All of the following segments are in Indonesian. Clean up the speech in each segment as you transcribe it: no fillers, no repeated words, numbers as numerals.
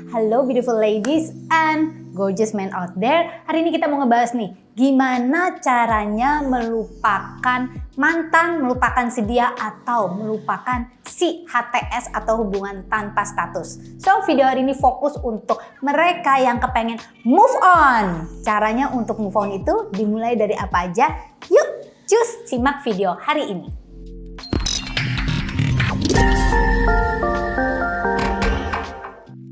Hello beautiful ladies and gorgeous men out there. Hari ini kita mau ngebahas nih, gimana caranya melupakan mantan, melupakan si dia, atau melupakan si HTS atau hubungan tanpa status. So video hari ini fokus untuk mereka yang kepengen move on. Caranya untuk move on itu dimulai dari apa aja? Yuk, cus simak video hari ini.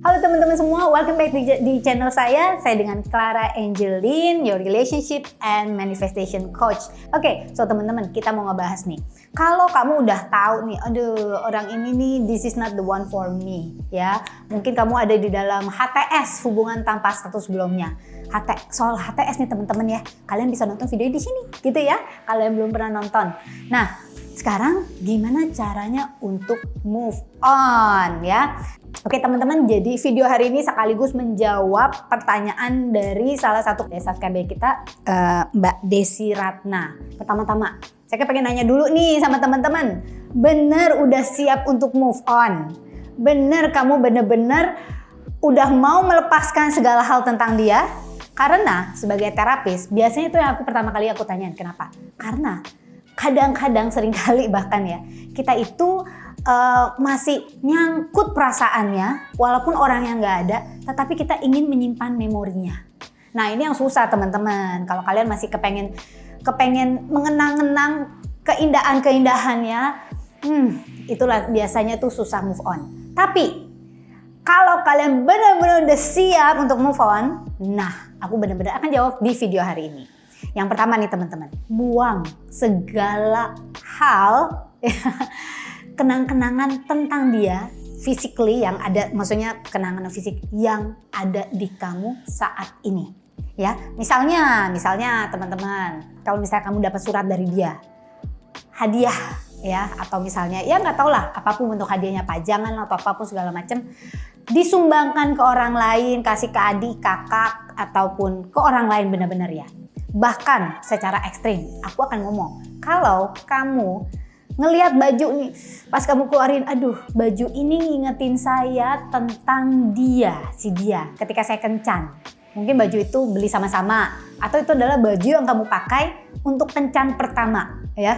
Halo teman-teman semua, welcome back di channel saya dengan Clara Angeline, your relationship and manifestation coach. Oke, so teman-teman, kita mau ngebahas nih. Kalau kamu udah tahu nih, aduh orang ini nih, this is not the one for me, ya. Mungkin kamu ada di dalam HTS, hubungan tanpa status sebelumnya. Soal HTS nih teman-teman ya, kalian bisa nonton video di sini, gitu ya. Kalian belum pernah nonton. Nah, sekarang gimana caranya untuk move on ya? Oke teman-teman, jadi video hari ini sekaligus menjawab pertanyaan dari salah satu subscriber kita, Mbak Desi Ratna. Pertama-tama, saya pengen nanya dulu nih sama teman-teman. Bener udah siap untuk move on? Bener kamu bener-bener udah mau melepaskan segala hal tentang dia? Karena sebagai terapis, biasanya itu yang pertama kali aku tanyain. Kenapa? Karena kadang-kadang seringkali bahkan ya, kita itu masih nyangkut perasaannya walaupun orang yang nggak ada, tetapi kita ingin menyimpan memorinya. Nah ini yang susah teman-teman. Kalau kalian masih kepengen mengenang-enang keindahan-keindahannya, itulah biasanya tuh susah move on. Tapi kalau kalian benar-benar udah siap untuk move on, nah aku benar-benar akan jawab di video hari ini. Yang pertama nih teman-teman, buang segala hal kenang-kenangan tentang dia physically yang ada, maksudnya kenangan fisik yang ada di kamu saat ini. Ya, misalnya teman-teman, kalau misalnya kamu dapat surat dari dia, hadiah ya, atau misalnya ya nggak tau lah apapun bentuk hadiahnya, pajangan atau apapun segala macam, disumbangkan ke orang lain, kasih ke adik, kakak, ataupun ke orang lain benar-benar ya. Bahkan secara ekstrim, aku akan ngomong, kalau kamu ngelihat baju nih, pas kamu keluarin, aduh baju ini ngingetin saya tentang dia, si dia, ketika saya kencan. Mungkin baju itu beli sama-sama, atau itu adalah baju yang kamu pakai untuk kencan pertama, ya.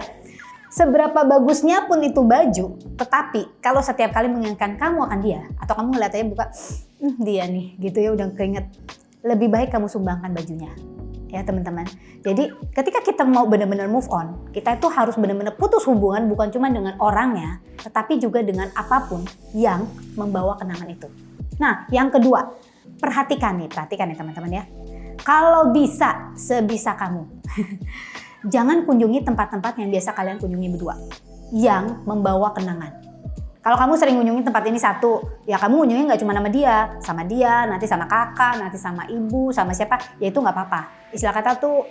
Seberapa bagusnya pun itu baju, tetapi kalau setiap kali mengingatkan kamu akan dia, atau kamu ngeliat aja buka, dia nih, gitu ya, udah keinget, lebih baik kamu sumbangkan bajunya. Ya teman-teman, jadi ketika kita mau benar-benar move on, kita itu harus benar-benar putus hubungan bukan cuma dengan orangnya, tetapi juga dengan apapun yang membawa kenangan itu. Nah, yang kedua, perhatikan nih teman-teman ya. Kalau bisa, sebisa kamu, jangan kunjungi tempat-tempat yang biasa kalian kunjungi berdua, yang membawa kenangan. Kalau kamu sering kunjungi tempat ini satu, ya kamu kunjungi nggak cuma sama dia, nanti sama kakak, nanti sama ibu, sama siapa, ya itu nggak apa-apa. Istilah kata tuh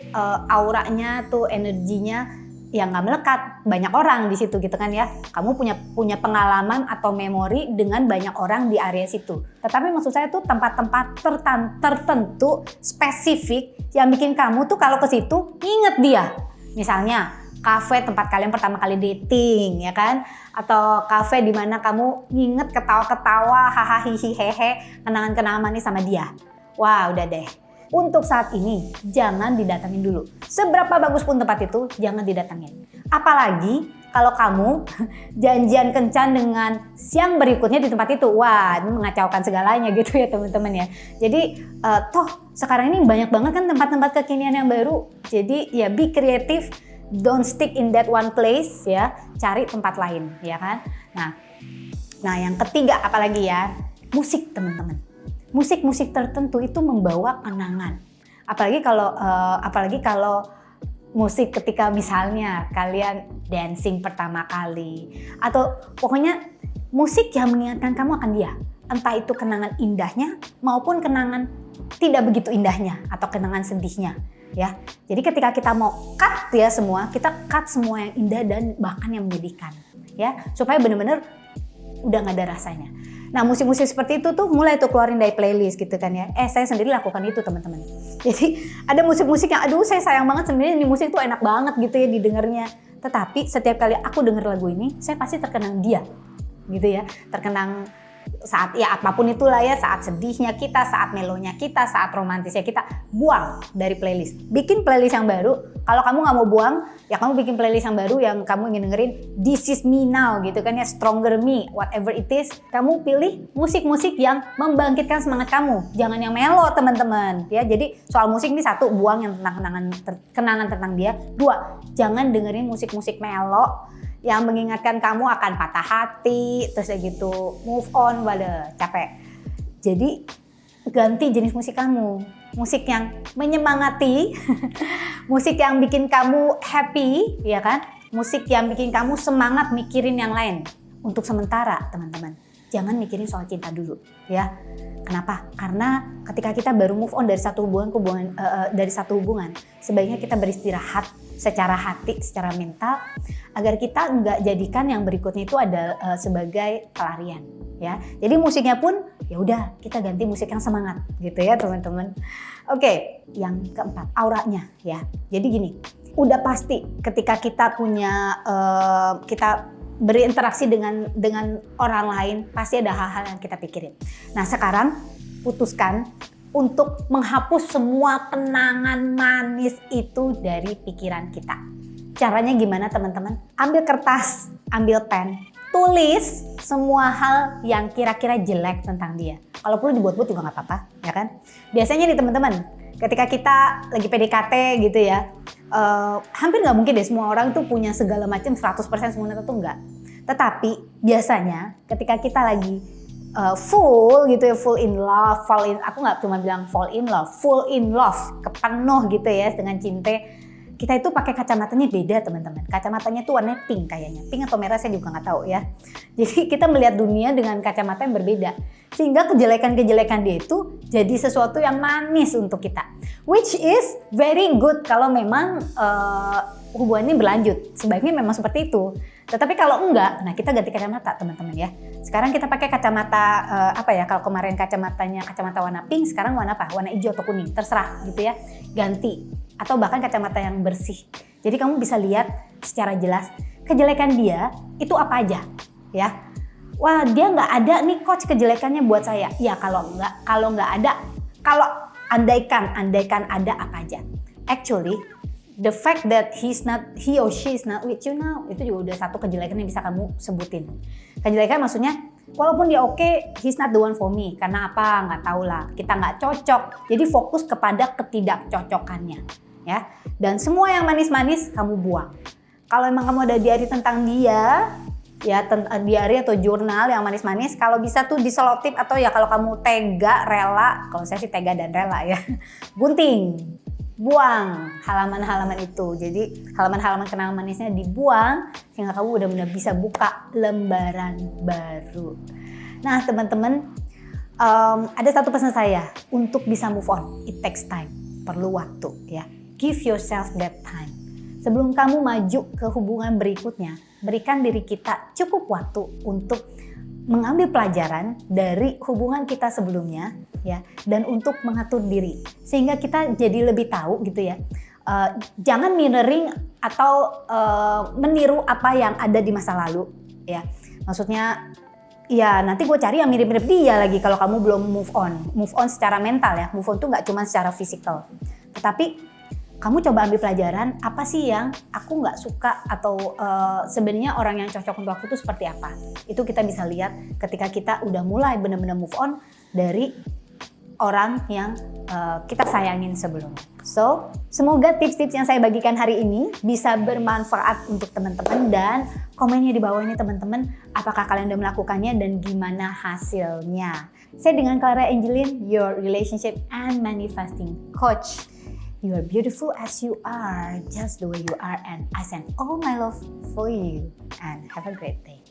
auranya tuh, energinya yang nggak melekat, banyak orang di situ gitu kan ya. Kamu punya pengalaman atau memori dengan banyak orang di area situ. Tetapi maksud saya tuh tempat-tempat tertentu, spesifik yang bikin kamu tuh kalau ke situ inget dia. Misalnya kafe tempat kalian pertama kali dating ya kan, atau kafe di mana kamu nginget ketawa-ketawa, hahaha hihi hehe, kenangan-kenangan manis sama dia. Wah udah deh, untuk saat ini jangan didatengin dulu. Seberapa bagus pun tempat itu, jangan didatengin. Apalagi kalau kamu janjian kencan dengan siang berikutnya di tempat itu, wah ini mengacaukan segalanya gitu ya teman-teman ya. Jadi toh sekarang ini banyak banget kan tempat-tempat kekinian yang baru, jadi ya be kreatif. Don't stick in that one place ya, cari tempat lain ya kan. Nah yang ketiga apalagi ya, musik teman-teman. Musik tertentu itu membawa kenangan. Apalagi kalau musik ketika misalnya kalian dancing pertama kali, atau pokoknya musik yang mengingatkan kamu akan dia. Entah itu kenangan indahnya maupun kenangan tidak begitu indahnya atau kenangan sedihnya. Ya, jadi ketika kita mau cut ya semua, kita cut semua yang indah dan bahkan yang menyedihkan, ya, supaya benar-benar udah nggak ada rasanya. Nah, musik-musik seperti itu tuh mulai tuh keluarin dari playlist gitu kan ya. Saya sendiri lakukan itu teman-teman. Jadi ada musik-musik yang aduh saya sayang banget sebenarnya ini musik tuh enak banget gitu ya didengarnya. Tetapi setiap kali aku denger lagu ini, saya pasti terkenang dia, gitu ya, terkenang saat ya apapun itulah ya, saat sedihnya kita, saat melonya kita, saat romantisnya kita, buang dari playlist. Bikin playlist yang baru. Kalau kamu nggak mau buang, ya kamu bikin playlist yang baru yang kamu ingin dengerin. This is me now gitu kan ya, stronger me, whatever it is. Kamu pilih musik-musik yang membangkitkan semangat kamu. Jangan yang melo teman-teman ya. Jadi soal musik ini satu, buang yang tentang kenangan tentang dia. Dua, jangan dengerin musik-musik melo yang mengingatkan kamu akan patah hati, terus kayak gitu, move on, waduh, capek. Jadi ganti jenis musik kamu, musik yang menyemangati, musik yang bikin kamu happy, ya kan? Musik yang bikin kamu semangat mikirin yang lain. Untuk sementara, teman-teman, jangan mikirin soal cinta dulu, ya. Kenapa? Karena ketika kita baru move on dari satu hubungan, sebaiknya kita beristirahat secara hati, secara mental, agar kita nggak jadikan yang berikutnya itu ada sebagai pelarian, ya. Jadi musiknya pun ya udah kita ganti musik yang semangat, gitu ya teman-teman. Oke, yang keempat, auranya, ya. Jadi gini, udah pasti ketika kita punya kita berinteraksi dengan orang lain, pasti ada hal-hal yang kita pikirin. Nah sekarang putuskan untuk menghapus semua kenangan manis itu dari pikiran kita. Caranya gimana teman-teman? Ambil kertas, ambil pen, tulis semua hal yang kira-kira jelek tentang dia. Kalau perlu dibuat-buat juga nggak apa-apa, ya kan? Biasanya nih teman-teman, ketika kita lagi PDKT gitu ya, hampir nggak mungkin deh semua orang tuh punya segala macam 100% sempurna tuh enggak. Tetapi biasanya ketika kita lagi full gitu ya, full in love, aku nggak cuma bilang fall in love, full in love, kepenuh gitu ya dengan cinta. Kita itu pakai kacamatanya beda teman-teman. Kacamatanya tuh warnanya pink kayaknya. Pink atau merah saya juga nggak tahu ya. Jadi kita melihat dunia dengan kacamata yang berbeda. Sehingga kejelekan-kejelekan dia itu jadi sesuatu yang manis untuk kita. Which is very good kalau memang hubungannya berlanjut. Sebaiknya memang seperti itu. Tetapi kalau enggak, nah kita ganti kacamata teman-teman ya. Sekarang kita pakai kacamata kalau kemarin kacamata warna pink, sekarang warna apa? Warna hijau atau kuning, terserah gitu ya. Ganti. Atau bahkan kacamata yang bersih. Jadi kamu bisa lihat secara jelas kejelekan dia itu apa aja, ya. Wah, dia nggak ada nih coach kejelekannya buat saya. Ya kalau nggak ada, kalau andaikan ada apa aja. Actually, the fact that he or she is not with you now, itu juga udah satu kejelekan yang bisa kamu sebutin. Kejelekan maksudnya, walaupun dia oke, he's not the one for me. Karena apa? Nggak tahu lah. Kita nggak cocok. Jadi fokus kepada ketidakcocokannya. Ya, dan semua yang manis-manis kamu buang. Kalau emang kamu ada diary tentang dia, ya diary atau jurnal yang manis-manis, kalau bisa tuh diselotip atau ya kalau kamu tega, rela, kalau saya sih tega dan rela ya, gunting, buang halaman-halaman itu. Jadi halaman-halaman kenangan manisnya dibuang sehingga kamu benar-benar bisa buka lembaran baru. Nah teman-teman, ada satu pesan saya untuk bisa move on, it takes time, perlu waktu ya. Give yourself that time. Sebelum kamu maju ke hubungan berikutnya, berikan diri kita cukup waktu untuk mengambil pelajaran dari hubungan kita sebelumnya, ya, dan untuk mengatur diri sehingga kita jadi lebih tahu gitu ya. Jangan mirroring atau meniru apa yang ada di masa lalu, ya. Maksudnya, ya nanti gue cari yang mirip-mirip dia lagi kalau kamu belum move on. Move on secara mental ya. Move on tuh nggak cuma secara fisikal, tetapi kamu coba ambil pelajaran apa sih yang aku nggak suka atau sebenarnya orang yang cocok untuk aku tuh seperti apa. Itu kita bisa lihat ketika kita udah mulai benar-benar move on dari orang yang kita sayangin sebelumnya. So, semoga tips-tips yang saya bagikan hari ini bisa bermanfaat untuk teman-teman dan komennya di bawah ini teman-teman, apakah kalian udah melakukannya dan gimana hasilnya. Saya dengan Clara Angelin, your relationship and manifesting coach. You are beautiful as you are, just the way you are, and I send all my love for you. And have a great day.